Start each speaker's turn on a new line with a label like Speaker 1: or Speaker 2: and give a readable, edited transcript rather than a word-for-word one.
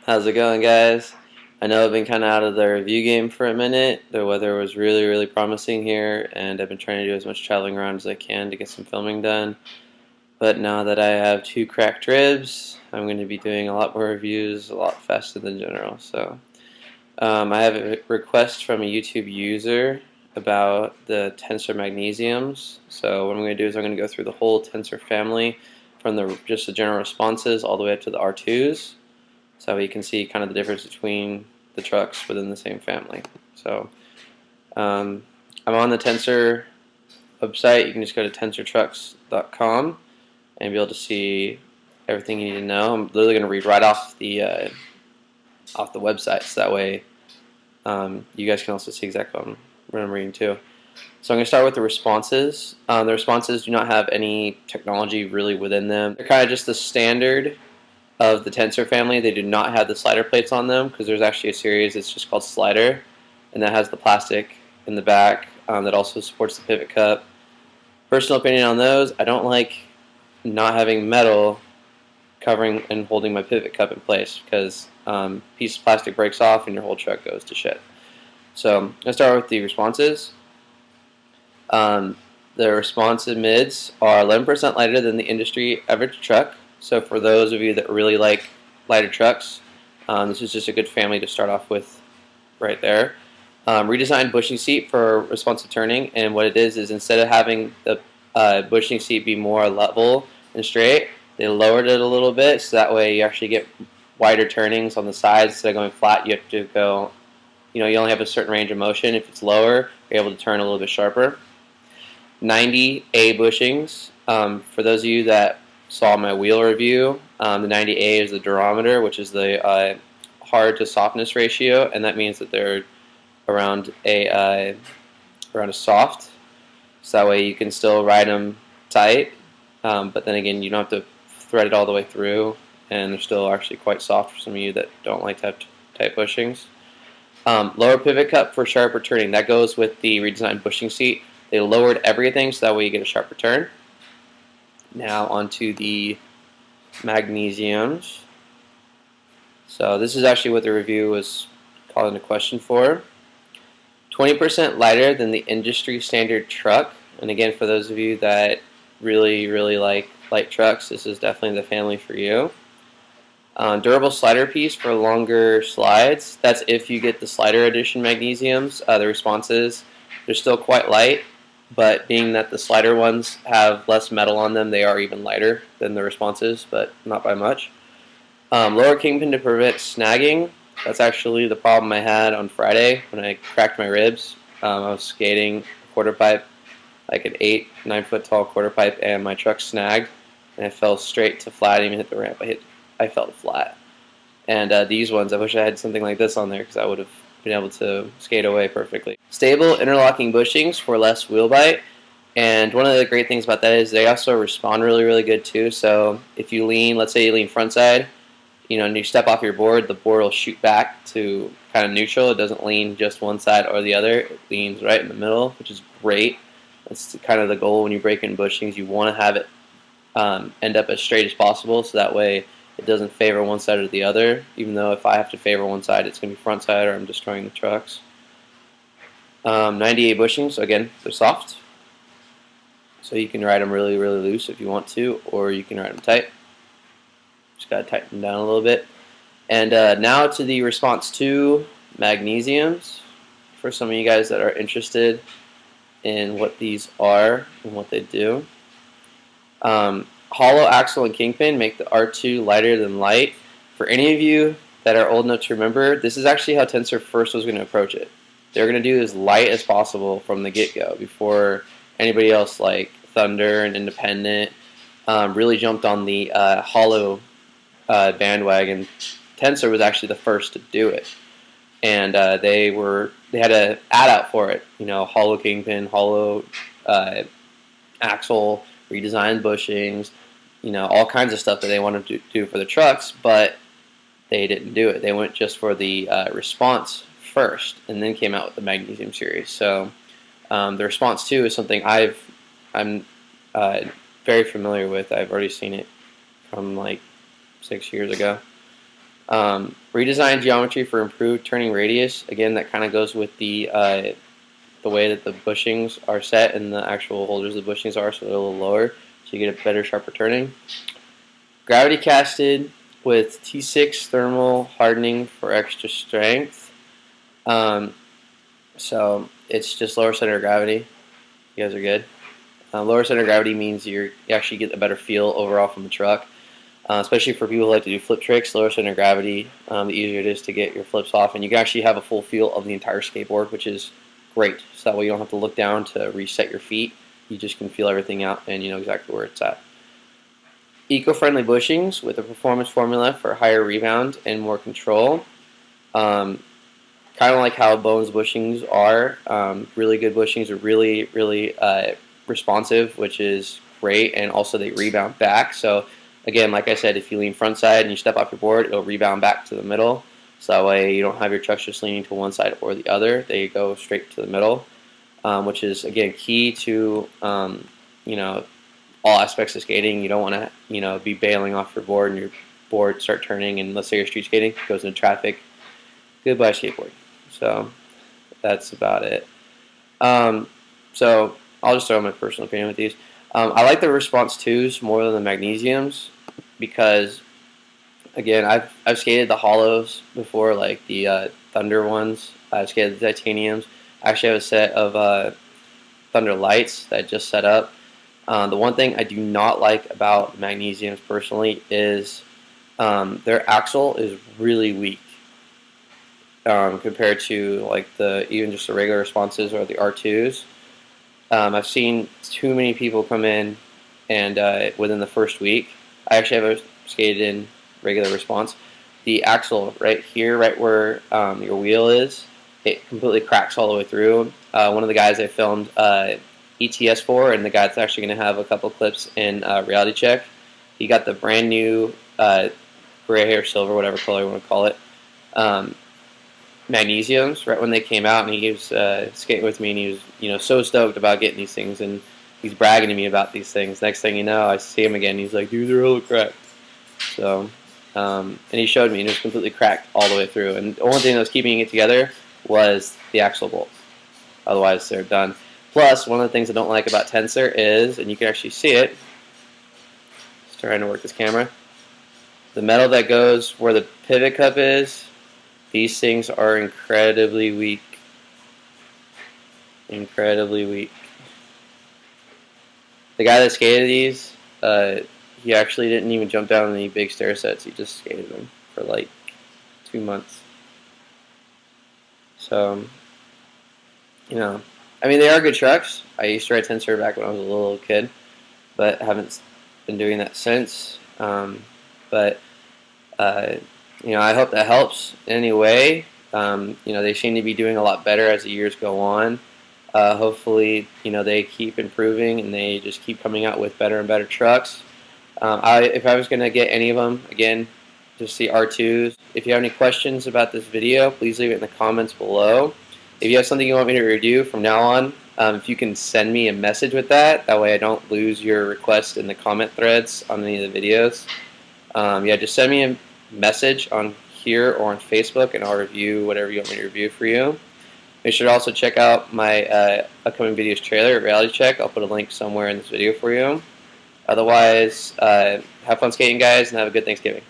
Speaker 1: How's it going, guys? I know I've been kind of out of the review game for a minute. The weather was really promising here, and I've been trying to do as much traveling around as I can to get some filming done. But now that I have 2 cracked ribs, I'm going to be doing a lot more reviews, a lot faster than general. So I have a request from a YouTube user about the Tensor Magnesiums. So what I'm going to do is I'm going to go through the whole Tensor family from just the general responses all the way up to the R2s. So you can see kind of the difference between the trucks within the same family. So I'm on the Tensor website. You can just go to tensortrucks.com and be able to see everything you need to know. I'm literally going to read right off the website, so that way you guys can also see exactly what I'm reading too. So I'm going to start with the responses. The responses do not have any technology really within them. They're kind of just the standard of the Tensor family. They do not have the slider plates on them because there's actually a series that's just called Slider, and that has the plastic in the back that also supports the pivot cup. Personal opinion on those, I don't like not having metal covering and holding my pivot cup in place because a piece of plastic breaks off and your whole truck goes to shit. So let's start with the responses. The responsive mids are 11% lighter than the industry average truck. So for those of you that really like lighter trucks, this is just a good family to start off with right there. Redesigned bushing seat for responsive turning, and what it is instead of having the bushing seat be more level and straight, they lowered it a little bit so that way you actually get wider turnings on the sides. Instead of going flat, you have to go, you only have a certain range of motion. If it's lower, you're able to turn a little bit sharper. 90A bushings. For those of you that saw my wheel review, the 90A is the durometer, which is the hard to softness ratio, and that means that they're around a soft, so that way you can still ride them tight, but then again you don't have to thread it all the way through, and they're still actually quite soft for some of you that don't like to have tight bushings. Lower pivot cup for sharper turning. That goes with the redesigned bushing seat. They lowered everything so that way you get a sharper turn. Now onto the Magnesiums. So this is actually what the review was calling a question for. 20% lighter than the industry standard truck. And again, for those of you that really like light trucks, this is definitely the family for you. Durable slider piece for longer slides. That's if you get the slider edition Magnesiums. The responses, they're still quite light, but being that the slider ones have less metal on them, they are even lighter than the responses, but not by much. Lower kingpin to prevent snagging. That's actually the problem I had on Friday when I cracked my ribs. I was skating a quarter pipe, like an 8-9 foot tall quarter pipe, and my truck snagged, and I fell straight to flat. I didn't even hit the ramp. I fell flat. And these ones, I wish I had something like this on there because I would have been able to skate away perfectly. Stable interlocking bushings for less wheel bite, and one of the great things about that is they also respond really good too. So if you lean, let's say you lean front side, and you step off your board, the board will shoot back to kind of neutral. It doesn't lean just one side or the other. It leans right in the middle, which is great. That's kind of the goal when you break in bushings. You want to have it end up as straight as possible, so that way it doesn't favor one side or the other, even though if I have to favor one side, it's going to be front side or I'm destroying the trucks. 98 bushings, again, they're soft. So you can ride them really loose if you want to, or you can ride them tight. Just got to tighten them down a little bit. And now to the response 2 Magnesiums, for some of you guys that are interested in what these are and what they do. Hollow axle and kingpin make the R2 lighter than light. For any of you that are old enough to remember, this is actually how Tensor first was going to approach it. They're going to do as light as possible from the get-go before anybody else like Thunder and Independent really jumped on the hollow bandwagon. Tensor was actually the first to do it, and they had an ad out for it. Hollow kingpin, hollow axle, redesigned bushings, all kinds of stuff that they wanted to do for the trucks, but they didn't do it. They went just for the response first, and then came out with the Magnesium series. So the response 2 is something I'm very familiar with. I've already seen it from like 6 years ago. Redesigned geometry for improved turning radius. Again, that kind of goes with the way that the bushings are set and the actual holders of the bushings are, so they're a little lower, so you get a better, sharper turning. Gravity casted with T6 thermal hardening for extra strength. So it's just lower center of gravity. You guys are good. Lower center of gravity means you actually get a better feel overall from the truck. Especially for people who like to do flip tricks, lower center of gravity, the easier it is to get your flips off, and you can actually have a full feel of the entire skateboard, which is great. So that way you don't have to look down to reset your feet. You just can feel everything out and you know exactly where it's at. Eco-friendly bushings with a performance formula for higher rebound and more control. Kind of like how Bones bushings are. Really good bushings are really responsive, which is great, and also they rebound back. So again, like I said, if you lean front side and you step off your board, it'll rebound back to the middle. So that way you don't have your trucks just leaning to one side or the other. They go straight to the middle, which is, again, key to, you know, all aspects of skating. You don't want to, you know, be bailing off your board and your board start turning, and let's say you're street skating, goes into traffic. Goodbye skateboard. So that's about it. So I'll just throw my personal opinion with these. I like the Response 2s more than the Magnesiums because, again, I've skated the hollows before, like the Thunder ones. I've skated the Titaniums. I actually have a set of Thunder Lights that I just set up. The one thing I do not like about Magnesiums personally is their axle is really weak compared to like even just the regular Responses or the R2s. I've seen too many people come in and within the first week, I actually have skated in regular Response. The axle right here, right where your wheel is, it completely cracks all the way through. One of the guys I filmed ETS for, and the guy that's actually going to have a couple clips in Reality Check, he got the brand new gray hair, silver, whatever color you want to call it, Magnesiums right when they came out, and he was skating with me, and he was, you know, so stoked about getting these things, and he's bragging to me about these things. Next thing you know, I see him again, and he's like, dude, they're all cracked. So, and he showed me, and it was completely cracked all the way through, and the only thing that was keeping it together was the axle bolts. Otherwise, they're done. Plus, one of the things I don't like about Tensor is, and you can actually see it, just trying to work this camera, the metal that goes where the pivot cup is, these things are incredibly weak. Incredibly weak. The guy that skated these, he actually didn't even jump down any big stair sets. He just skated them for like 2 months. So, you know, I mean, they are good trucks. I used to ride Tensor back when I was a little kid, but haven't been doing that since. You know, I hope that helps in any way. You know, they seem to be doing a lot better as the years go on. Hopefully, you know, they keep improving and they just keep coming out with better and better trucks. If I was going to get any of them, again, just the R2s. If you have any questions about this video, please leave it in the comments below. If you have something you want me to review from now on, if you can send me a message with that way I don't lose your request in the comment threads on any of the videos. Yeah, just send me a message on here or on Facebook, and I'll review whatever you want me to review for you. Make sure to also check out my upcoming videos trailer at Reality Check. I'll put a link somewhere in this video for you. Otherwise, have fun skating, guys, and have a good Thanksgiving.